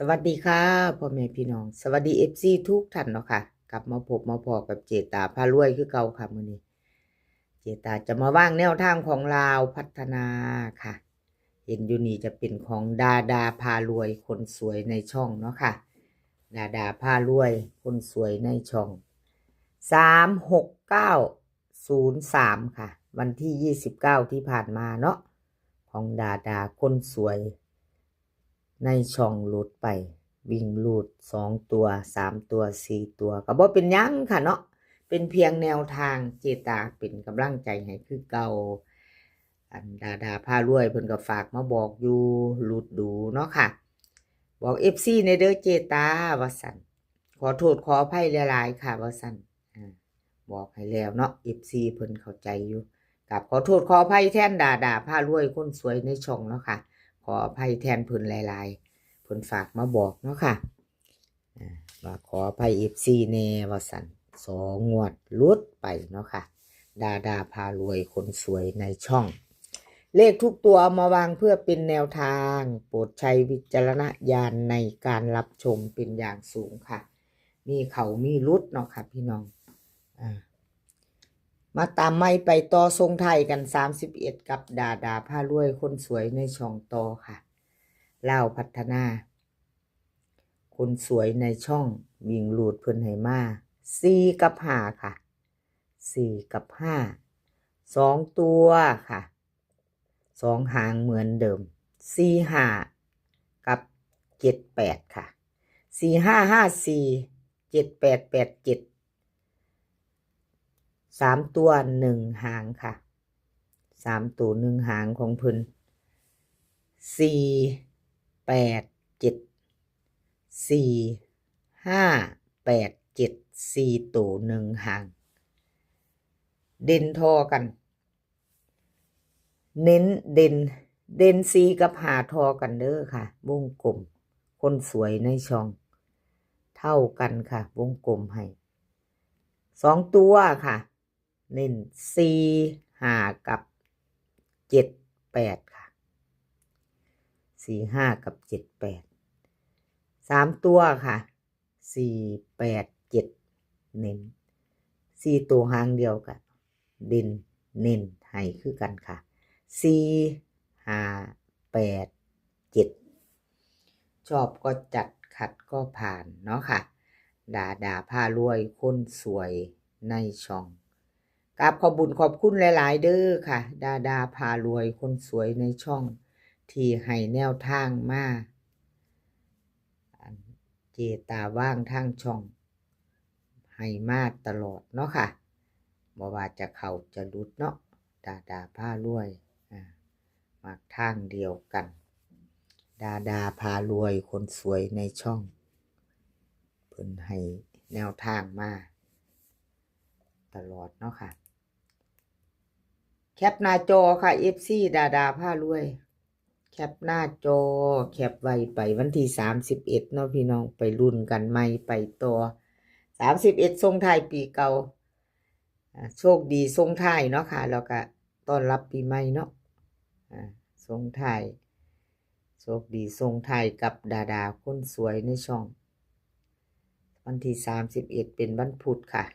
สวัสดีค่ะพ่อแม่พี่น้องสวัสดีFCทุกท่านเนาะค่ะกลับมาพบมาพอกับเจตาพารวยคือเก่าค่ะมื้อนี้เจตาจะมาว่างแนวทางของลาวพัฒนาค่ะเห็นอยู่นี่จะเป็นของดาพารวยคนสวยในช่องเนาะค่ะดาพารวยคนสวยในช่อง36903ค่ะวันที่29ที่ผ่านมาเนาะของดาคนสวยในช่องหลุดไปวิ่งรูด2ตัว3ตัว4ตัวก็บ่เป็นหยังค่ะเนาะเป็นเพียงแนวทางเจตาเป็นกำลังใจให้คือเก่าอันดาพารวยเพิ่นก็ฝากมาบอกอยู่หลุดดูเนาะค่ะบอก FC ในเด้อเจตาว่าซั่นขอโทษขออภัยหลายๆค่ะว่าซั่นบอกให้แล้วเนาะ FC เพิ่นเข้าใจอยู่กับขอโทษขออภัยแทนดาพารวยคนสวยในช่องเนาะค่ะขออภัยแทนเพิ่นหลายๆเพิ่นฝากมาบอกเนาะค่ะว่าขออภัย FC แน่ว่าซั่น2 งวดหลุดไปเนาะค่ะดาพารวยคนสวยในช่องเลขทุกตัวเอามาวางเพื่อเป็นแนวทางโปรดใช้วิจารณญาณในการรับชมเป็นอย่างสูงค่ะมีเขามีรุดเนาะค่ะพี่น้องมาตามไม่ไปต่อทรงไทยกัน31กับดาพารวยคนสวยในช่องต่อค่ะลาวพัฒนาคนสวยในช่องวิ่งหลุดเพิ่นให้มา4กับ5ค่ะ4กับ5 2ตัวค่ะ2หางเหมือนเดิม4 5กับ7 8ค่ะ4 5 5 4 7 8 8 7 3ตัว1หางค่ะ3ตัว1หางของเพิ่น4 8 7 4 5 8 7 4ตัว1หางเด่นทอกันเน้นเด่น4กับ5ทอกันเด้อค่ะวงกลมคนสวยในช่องเท่ากันค่ะวงกลมให้2ตัวค่ะเน้น4 5กับ7 8ค่ะ4 5กับ7 8 3ตัวค่ะ4 8 7เน้น4ตัวหางเดียวกันเน้นให้คือกันค่ะ4 5 8 7ชอบก็จัดขัดก็ผ่านเนาะค่ะดาพารวยคนสวยในช่องกราบขอบคุญขอบคุณหลายๆเด้อค่ะดาพารวยคนสวยในช่องที่ให้แนวทางมาเจตาว่างทางช่องให้มาตลอดเนาะค่ะบ่ว่าจะเข้าจะหลุดเนาะดาพารวยมาทางเดียวกันดาพารวยคนสวยในช่องเพิ่นให้แนวทางมาตลอดเนาะค่ะแคปหน้าจอค่ะ FC ดาพารวยแคปหน้าจอแคปไว้ไปวันที่31เนาะพี่น้องไปรุ่นกันใหม่ไปต่อ31ส่งท้ายปีเก่าโชคดีส่งท้ายเนาะค่ะแล้วก็ต้อนรับปีใหม่เนาะส่งท้ายโชคดีส่งท้ายกับดาคนสวยในช่องวันที่31เป็นวันพุธค่ะ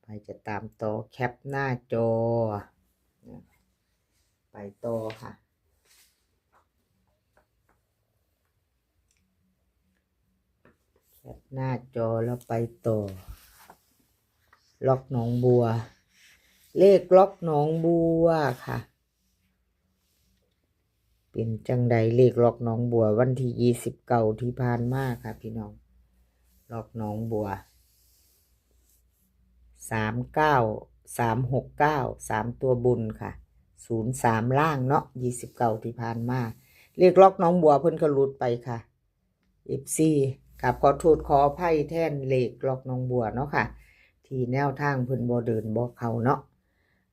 ไปจะตามต่อแคปหน้าจอไปต่อค่ะแคปหน้าจอแล้วไปต่อล็อกหนองบัวเลขล็อกหนองบัวค่ะเป็นจังใดเลขล็อกหนองบัววันที่29ที่ผ่านมาค่ะพี่น้องล็อกหนองบัว39369 3ตัวบุญค่ะ03ล่างเนาะ29ที่ผ่านมาเลขล็อกหนองบัวเพิ่นก็หลุดไปค่ะ FC กับขอโทษขออภัยแทนเลขล็อกหนองบัวเนาะค่ะที่แนวทางเพิ่นบ่เดินบ่เข้าเนาะ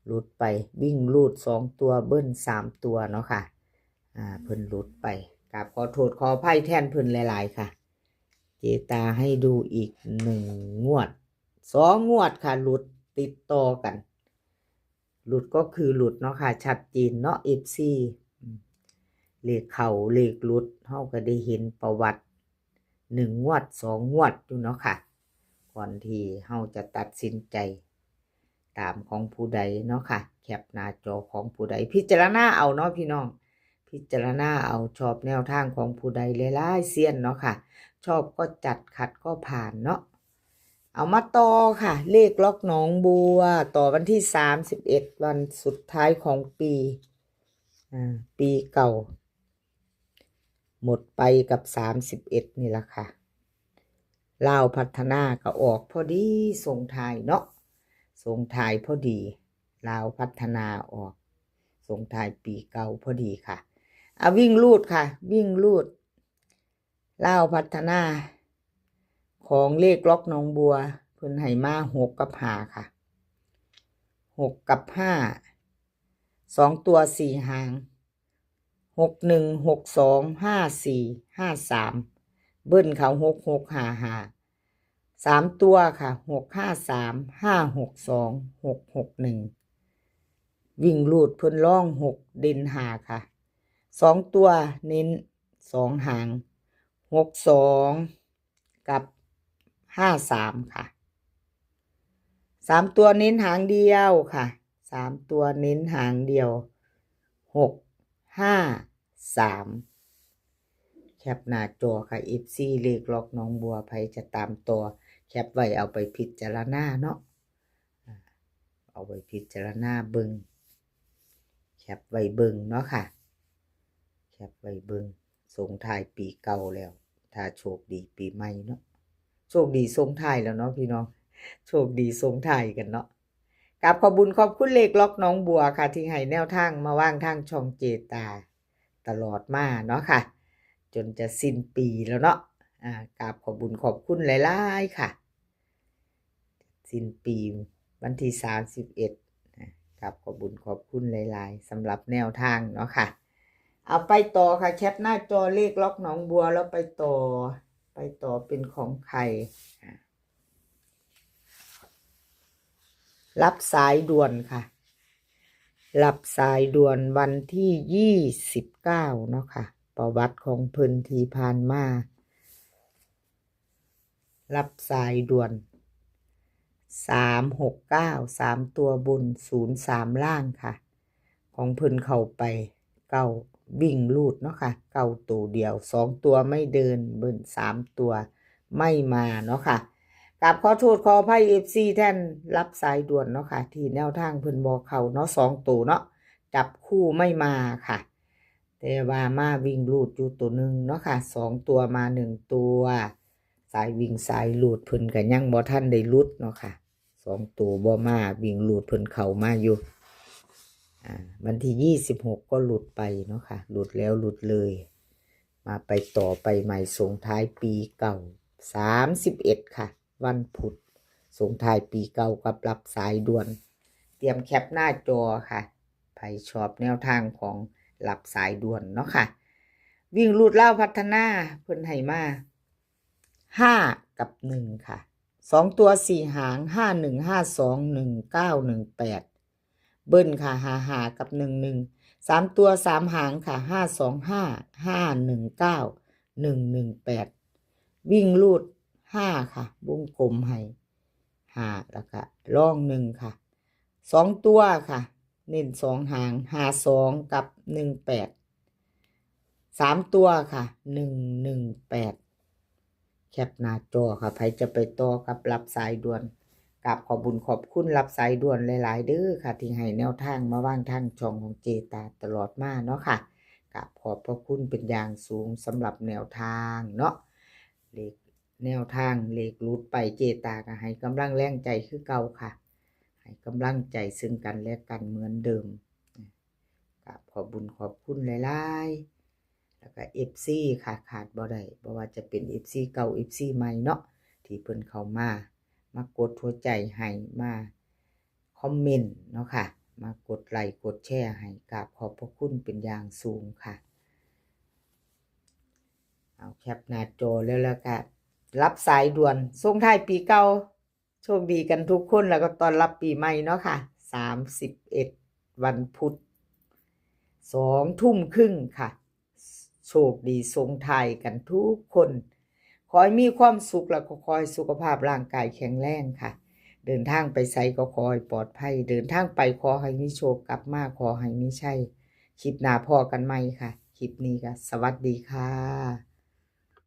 หลุดไปวิ่งรูด2ตัวเบิ้ล3ตัวเนาะค่ะเพิ่นหลุดไปกับขอโทษขออภัยแทนเพิ่นหลายๆค่ะเจตาให้ดูอีก1 งวด2 งวดค่ะหลุดติดต่อกันหลุดก็คือหลุดเนาะค่ะชัดเจนเนาะ FC เลขเข้าเลขหลุดเฮาก็ได้เห็นประวัติ1 งวด 2 งวดอยู่เนาะค่ะก่อนที่เฮาจะตัดสินใจตามของผู้ใดเนาะค่ะแคปหน้าจอของผู้ใดพิจารณาเอาเนาะพี่น้องพิจารณาเอาชอบแนวทางของผู้ใดหลายๆเซียนเนาะค่ะชอบก็จัดขัดก็ผ่านเนาะเอามาต่อค่ะเลขล็อกหนองบัวต่อวันที่31วันสุดท้ายของปีปีเก่าหมดไปกับ31นี่ละค่ะลาวพัฒนาก็ออกพอดีส่งท้ายเนาะส่งท้ายพอดีลาวพัฒนาออกส่งท้ายปีเก่าพอดีค่ะวิ่งลูดค่ะวิ่งลูดลาวพัฒนาของเลขล็อกหนองบัวเพิ่นให้มา6 กับ 5ค่ะ6 กับ 5 2 ตัว 4 หาง6 1 6 2 5 4 5 3เบิ้ลเขา6 6 5 5 3 ตัวค่ะ6 5 3 5 6 2 6 6 1วิ่งลูดเพิ่นล่อง6เด่น5ค่ะ2 ตัวเน้น2 หาง6 2กับ5 3ค่ะ3 ตัวเน้นหางเดียวค่ะ3 ตัวเน้นหางเดียว6 5 3แคปหน้าจอค่ะ FC เลขล็อกน้องบัวไผจะตามตัวแคปไว้เอาไปพิจารณาเนาะเอาไว้พิจารณาเบิ่งแคปไว้เบิ่งเนาะค่ะแคปไว้เบิ่งส่งท้ายปีเก่าแล้วถ้าโชคดีปีใหม่เนาะโชคดีส่งท้ายแล้วเนาะพี่น้องโชคดีส่งท้ายกันเนาะกับขอบคุญขอบคุณเลขล็อกน้องบัวค่ะที่ให้แนวทางมาว่างทางช่องเจตาตลอดมาเนาะค่ะจนจะสิ้นปีแล้วเนาะกับขอบคุญขอบคุณหลายๆค่ะสิ้นปีวันที่31กับขอบคุญขอบคุณหลายๆสำหรับแนวทางเนาะค่ะเอาไปต่อค่ะแคปหน้าจอเลขล็อกหนองบัวแล้วไปต่อเป็นของใครรับสายด่วนค่ะรับสายด่วนวันที่29เนาะค่ะประวัติของเพิ่นที่ผ่านมารับสายด่วน369 3ตัวบน03ล่างค่ะของเพิ่นเข้าไปเก้าวิ่งลูดเนาะค่ะเก้าตัวเดียว2ตัวไม่เดินเบิ้ล3ตัวไม่มาเนาะค่ะกับขอโทษขออภัย FC แท่นรับสายด่วนเนาะค่ะที่แนวทางเพิ่นบอกเขาเนาะ2ตัวเนาะจับคู่ไม่มาค่ะแต่ว่ามาวิ่งลูดอยู่ตัวหนึ่งเนาะค่ะ2ตัวมา1ตัวสายวิ่งสายลูดเพิ่นก็ยังบ่ทันได้ลุดเนาะค่ะ2ตัวบ่มาวิ่งลูดเพิ่นเข้ามาอยู่วันที่26ก็หลุดไปเนาะค่ะหลุดแล้วหลุดเลยมาไปต่อไปใหม่ส่งท้ายปีเก่า31ค่ะวันพุธส่งท้ายปีเก่ากับรับสายด่วนเตรียมแคปหน้าจอค่ะใครชอบแนวทางของรับสายด่วนเนาะค่ะวิ่งลูดเล่าพัฒนาเพิ่นให้มา5 กับ 1ค่ะ2ตัว4 หาง5 1 5 2 1 9 1 8เบิ้ลค่ะ5 กับ 1 3ตัว3 หางค่ะ5 2 5 5 1 9 1 1 8วิ่งลูด5ค่ะวงกลมให้5แล้วก็ล่อง1ค่ะ2ตัวค่ะเน้น2 หาง52กับ18 3ตัวค่ะ118แคปหน้าจอค่ะใครจะไปต่อกับรับสายด่วนกับขอบคุญขอบคุณรับสายด่วนหลายๆเด้อค่ะที่ให้แนวทางมาว่างทางช่องของเจตาตลอดมาเนาะค่ะกับขอบพระคุณเป็นอย่างสูงสำหรับแนวทางเนาะเลขแนวทางเลขรุดไปเจตาก็ให้กำลังแรงใจคือเก่าค่ะให้กำลังใจซึ่งกันและกันเหมือนเดิมกับขอบคุญขอบคุณหลายๆแล้วก็ FC ค่ะขาดบ่ได้บ่ว่าจะเป็น FC เก่า FC ใหม่เนาะที่เพิ่นเข้ามากดหัวใจให้มาคอมเมนต์เนาะค่ะมากดไลค์กดแชร์ให้กับขอบพระคุณเป็นอย่างสูงค่ะเอาแคปหน้าจอแล้วก็รับสายด่วนส่งท้ายปีเก่าโชคดีกันทุกคนแล้วก็ต้อนรับปีใหม่เนาะค่ะ31วันพุธ2 ทุ่มครึ่งค่ะ โชคดีส่งท้ายกันทุกคนขอให้มีความสุขแล้วก็ขอให้สุขภาพร่างกายแข็งแรงค่ะเดินทางไปไสก็ขอให้ปลอดภัยเดินทางไปขอให้มีโชคกลับมาขอให้มีชัยคลิปหน้าพอกันใหม่ค่ะคลิปนี้ก็สวัสดีค่ะ